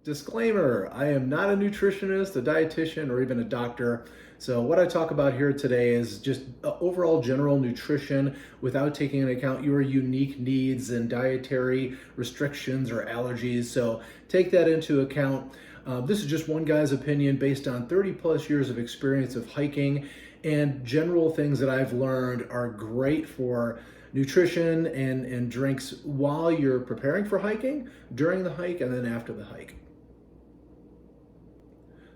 Disclaimer, I am not a nutritionist, a dietitian, or even a doctor. So what I talk about here today is just overall general nutrition without taking into account your unique needs and dietary restrictions or allergies. So take that into account. This is just one guy's opinion based on 30 plus years of experience of hiking, and general things that I've learned are great for nutrition and drinks while you're preparing for hiking, during the hike, and then after the hike.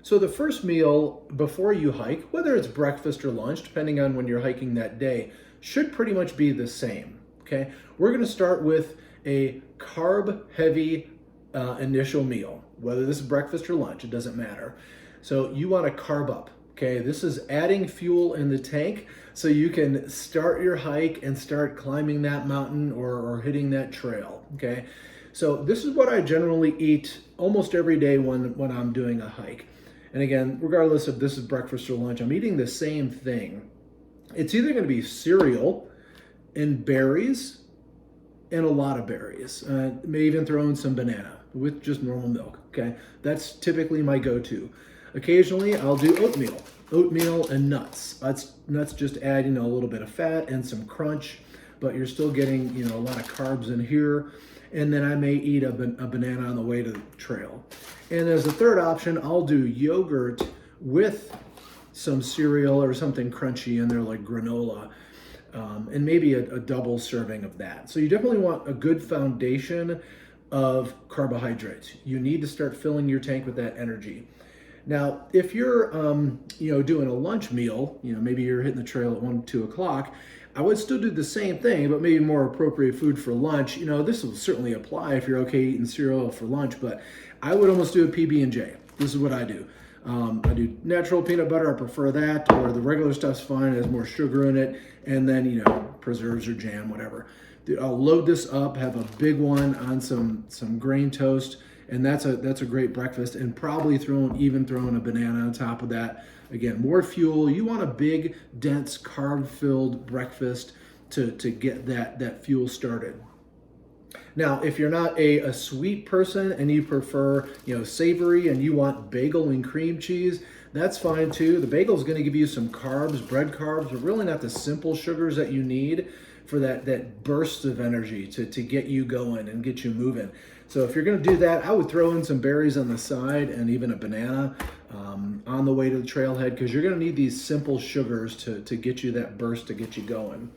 So the first meal before you hike, whether it's breakfast or lunch, depending on when you're hiking that day, should pretty much be the same. Okay, we're going to start with a carb-heavy initial meal, whether this is breakfast or lunch, it doesn't matter. So you want to carb up. Okay, this is adding fuel in the tank so you can start your hike and start climbing that mountain or hitting that trail. Okay, so this is what I generally eat almost every day when I'm doing a hike. And again, regardless if this is breakfast or lunch, I'm eating the same thing. It's either going to be cereal and berries and a lot of berries. May even throw in some banana with just normal milk. Okay, that's typically my go-to. Occasionally, I'll do oatmeal and nuts. Nuts just add a little bit of fat and some crunch, but you're still getting a lot of carbs in here. And then I may eat a banana on the way to the trail. And as a third option, I'll do yogurt with some cereal or something crunchy in there like granola, and maybe a double serving of that. So you definitely want a good foundation of carbohydrates. You need to start filling your tank with that energy. Now, if you're doing a lunch meal, maybe you're hitting the trail at 1, 2 o'clock, I would still do the same thing, but maybe more appropriate food for lunch. This will certainly apply if you're okay eating cereal for lunch, but I would almost do a PB&J. This is what I do. I do natural peanut butter, I prefer that, or the regular stuff's fine, it has more sugar in it, and then, preserves or jam, whatever. I'll load this up, have a big one on some grain toast, and that's a great breakfast, and probably throwing a banana on top of that. Again, more fuel. You want a big, dense, carb-filled breakfast to get that fuel started. Now, if you're not a sweet person and you prefer savory and you want bagel and cream cheese, that's fine too. The bagel is going to give you some carbs, bread carbs, but really not the simple sugars that you need for that burst of energy to get you going and get you moving. So if you're going to do that, I would throw in some berries on the side and even a banana on the way to the trailhead, because you're going to need these simple sugars to get you that burst, to get you going.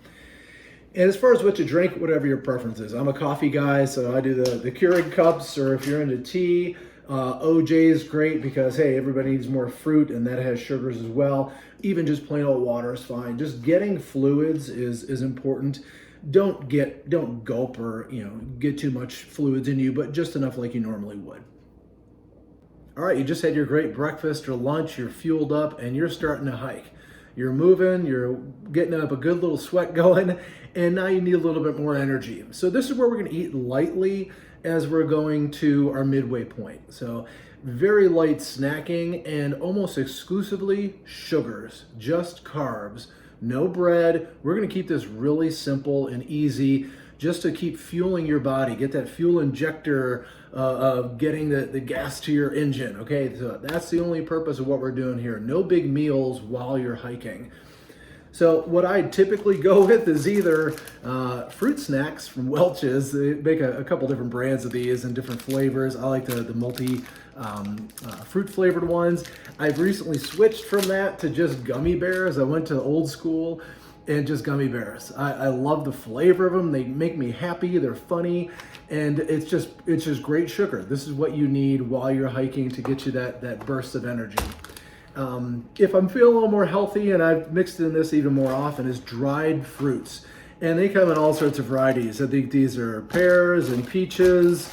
And as far as what to drink, whatever your preference is. I'm a coffee guy, so I do the Keurig cups, or if you're into tea, OJ is great because, hey, everybody needs more fruit and that has sugars as well. Even just plain old water is fine. Just getting fluids is important. Don't gulp or get too much fluids in you, but just enough like you normally would. All right, you just had your great breakfast or lunch, you're fueled up, and you're starting to hike. You're moving, you're getting up a good little sweat going, and now you need a little bit more energy. So this is where we're going to eat lightly as we're going to our midway point. So very light snacking and almost exclusively sugars, just carbs, no bread. We're going to keep this really simple and easy just to keep fueling your body, get that fuel injector of getting the gas to your engine. Okay, so that's the only purpose of what we're doing here. No big meals while you're hiking. So what I typically go with is either fruit snacks from Welch's. They make a couple different brands of these and different flavors. I like the multi fruit flavored ones. I've recently switched from that to just gummy bears. I went to old school and just gummy bears. I love the flavor of them. They make me happy. They're funny, and it's just great sugar. This is what you need while you're hiking to get you that burst of energy. If I'm feeling a little more healthy, and I've mixed in this even more often, is dried fruits. And they come in all sorts of varieties. I think these are pears and peaches.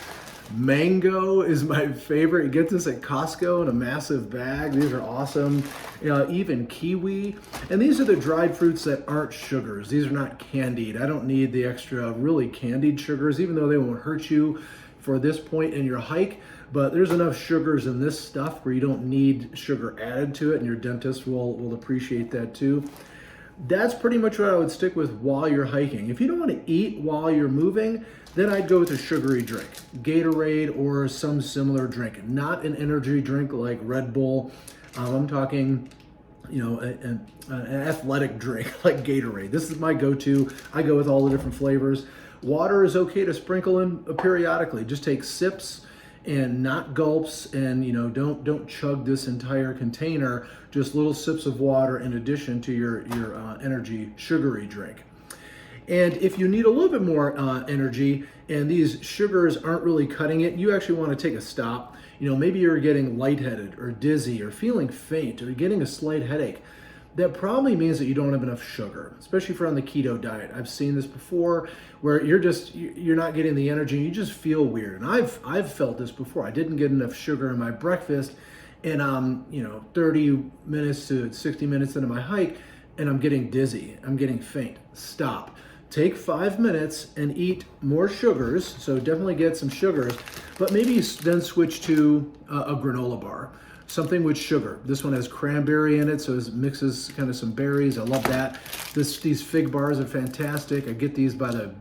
Mango is my favorite. You get this at Costco in a massive bag. These are awesome. Even kiwi. And these are the dried fruits that aren't sugars. These are not candied. I don't need the extra really candied sugars, even though they won't hurt you for this point in your hike. But there's enough sugars in this stuff where you don't need sugar added to it, and your dentist will appreciate that too. That's pretty much what I would stick with while you're hiking. If you don't want to eat while you're moving, then I'd go with a sugary drink, Gatorade or some similar drink, not an energy drink like Red Bull. I'm talking, an athletic drink like Gatorade. This is my go-to. I go with all the different flavors. Water is okay to sprinkle in periodically. Just take sips and not gulps, and don't chug this entire container. Just little sips of water in addition to your energy sugary drink. And if you need a little bit more energy and these sugars aren't really cutting it, you actually want to take a stop. Maybe you're getting lightheaded or dizzy or feeling faint or getting a slight headache. That probably means that you don't have enough sugar, especially if you're on the keto diet. I've seen this before where you're not getting the energy and you just feel weird. And I've felt this before. I didn't get enough sugar in my breakfast, and 30 minutes to 60 minutes into my hike, and I'm getting dizzy. I'm getting faint. Stop. Take 5 minutes and eat more sugars. So definitely get some sugars, but maybe then switch to a granola bar. Something with sugar. This one has cranberry in it, so it mixes kind of some berries. I love that. These fig bars are fantastic. I get these by the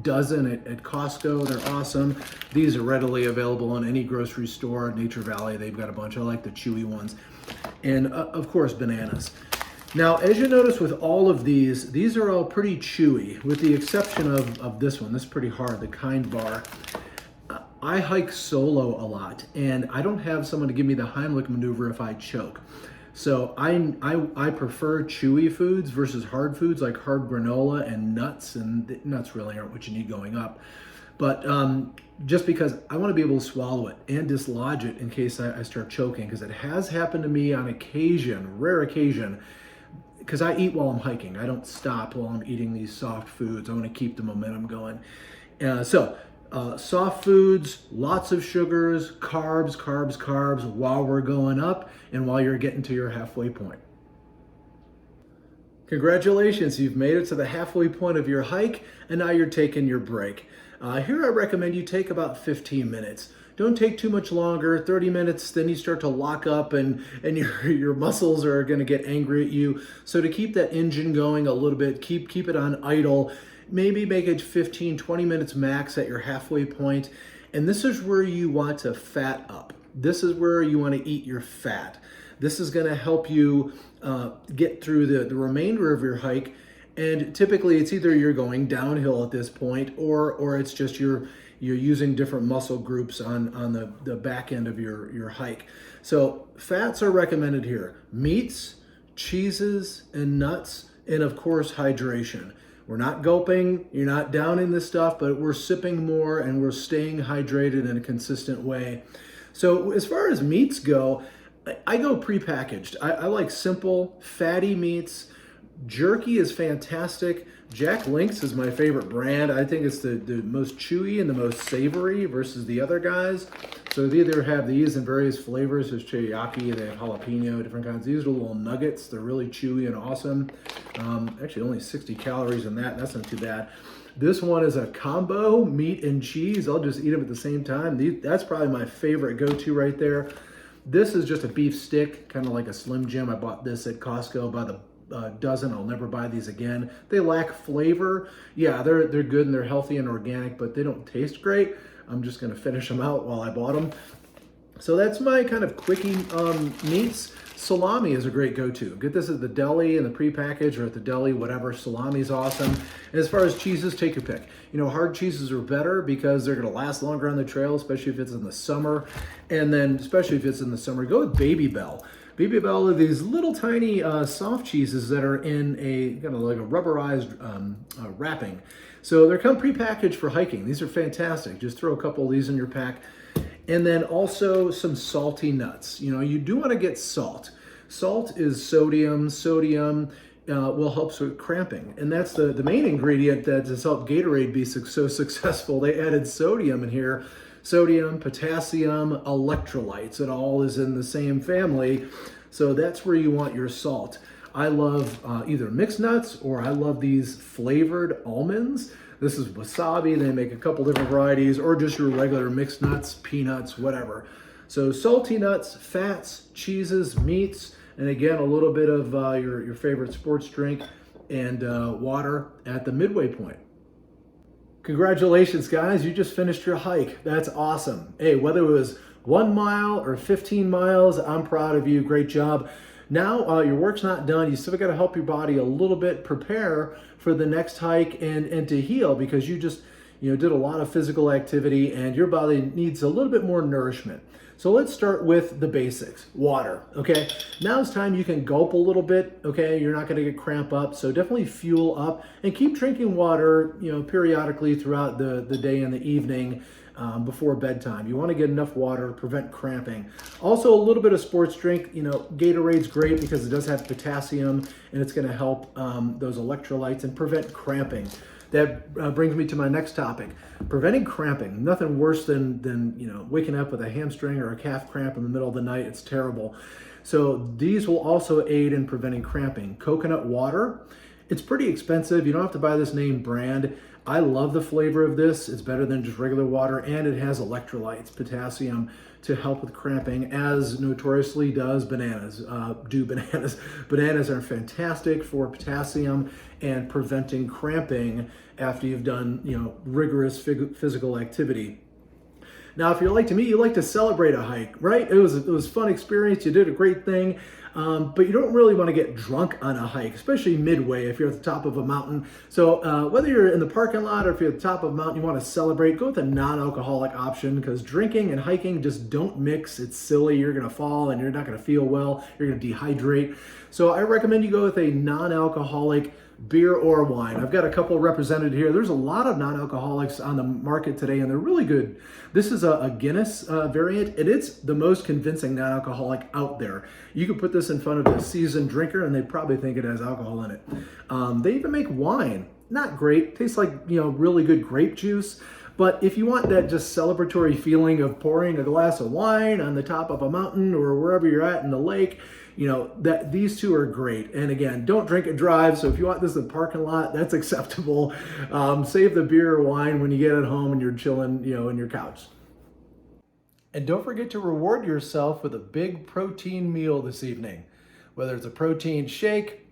dozen at Costco. They're awesome. These are readily available in any grocery store. Nature Valley, they've got a bunch. I like the chewy ones. And of course, bananas. Now, as you notice with all of these are all pretty chewy, with the exception of this one. This is pretty hard, the Kind bar. I hike solo a lot, and I don't have someone to give me the Heimlich maneuver if I choke. So I prefer chewy foods versus hard foods like hard granola and nuts, and nuts really aren't what you need going up. But just because I want to be able to swallow it and dislodge it in case I start choking, because it has happened to me on occasion, rare occasion, because I eat while I'm hiking. I don't stop while I'm eating these soft foods. I want to keep the momentum going. Soft foods, lots of sugars, carbs while we're going up and while you're getting to your halfway point. Congratulations, you've made it to the halfway point of your hike, and now you're taking your break. Here I recommend you take about 15 minutes. Don't take too much longer, 30 minutes, then you start to lock up and your muscles are gonna get angry at you. So to keep that engine going a little bit, keep it on idle, maybe make it 15, 20 minutes max at your halfway point. And this is where you want to fat up. This is where you want to eat your fat. This is going to help you get through the remainder of your hike. And typically it's either you're going downhill at this point or it's just you're using different muscle groups on the back end of your hike. So fats are recommended here. Meats, cheeses, and nuts, and of course hydration. We're not gulping, you're not downing this stuff, but we're sipping more and we're staying hydrated in a consistent way. So as far as meats go, I go prepackaged. I like simple, fatty meats. Jerky is fantastic. Jack Link's is my favorite brand. I think it's the most chewy and the most savory versus the other guys. So they either have these in various flavors. There's teriyaki, they have jalapeno, different kinds. These are little nuggets. They're really chewy and awesome. Actually, only 60 calories in that. That's not too bad. This one is a combo, meat and cheese. I'll just eat them at the same time. That's probably my favorite go-to right there. This is just a beef stick, kind of like a Slim Jim. I bought this at Costco by the dozen. I'll never buy these again. They lack flavor. Yeah, they're good and they're healthy and organic, but they don't taste great. I'm just gonna finish them out while I bought them. So that's my kind of quickie meats. Salami is a great go-to. Get this at the deli in the prepackaged or at the deli, whatever. Salami is awesome. And as far as cheeses, take your pick. Hard cheeses are better because they're gonna last longer on the trail, especially if it's in the summer. And then, especially if it's in the summer, go with Baby Bell. Baby Bell are these little tiny soft cheeses that are in a kind of like a rubberized wrapping. So they're come prepackaged for hiking. These are fantastic. Just throw a couple of these in your pack. And then also some salty nuts. You do want to get salt. Salt is sodium. Sodium will help with cramping. And that's the main ingredient that has helped Gatorade be so successful. They added sodium in here. Sodium, potassium, electrolytes. It all is in the same family. So that's where you want your salt. I love either mixed nuts or I love these flavored almonds. This is wasabi. They make a couple different varieties, or just your regular mixed nuts, peanuts, whatever. So salty nuts, fats, cheeses, meats, and again, a little bit of your favorite sports drink and water at the midway point. Congratulations, guys. You just finished your hike. That's awesome. Hey, whether it was 1 mile or 15 miles, I'm proud of you. Great job. Now your work's not done. You still got to help your body a little bit prepare for the next hike and to heal, because you just did a lot of physical activity and your body needs a little bit more nourishment. So let's start with the basics. Water, okay? Now it's time you can gulp a little bit, okay? You're not gonna get cramp up, so definitely fuel up and keep drinking water, periodically throughout the day and the evening before bedtime. You wanna get enough water to prevent cramping. Also, a little bit of sports drink, Gatorade's great because it does have potassium and it's gonna help those electrolytes and prevent cramping. That brings me to my next topic, preventing cramping. Nothing worse than waking up with a hamstring or a calf cramp in the middle of the night. It's terrible. So these will also aid in preventing cramping. Coconut water, it's pretty expensive. You don't have to buy this name brand. I love the flavor of this. It's better than just regular water, and it has electrolytes, potassium, to help with cramping, as notoriously does bananas. Bananas are fantastic for potassium and preventing cramping after you've done rigorous physical activity. Now, if you're like me, you like to celebrate a hike, right? It was a fun experience. You did a great thing, but you don't really want to get drunk on a hike, especially midway if you're at the top of a mountain. So whether you're in the parking lot or if you're at the top of a mountain, you want to celebrate, go with a non-alcoholic option, because drinking and hiking just don't mix. It's silly. You're going to fall and you're not going to feel well. You're going to dehydrate. So I recommend you go with a non-alcoholic beer or wine. I've got a couple represented here. There's a lot of non-alcoholics on the market today, and they're really good. This is a Guinness variant, and it's the most convincing non-alcoholic out there. You could put this in front of a seasoned drinker, and they probably think it has alcohol in it. They even make wine. Not great. Tastes like really good grape juice. But if you want that just celebratory feeling of pouring a glass of wine on the top of a mountain or wherever you're at in the lake, that these two are great. And again, don't drink and drive. So if you want this in the parking lot, that's acceptable. Save the beer or wine when you get at home and you're chilling, in your couch. And don't forget to reward yourself with a big protein meal this evening. Whether it's a protein shake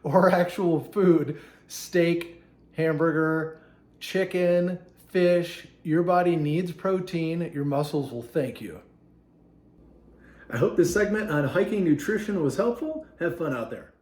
or actual food, steak, hamburger, chicken, fish. Your body needs protein. Your muscles will thank you. I hope this segment on hiking nutrition was helpful. Have fun out there.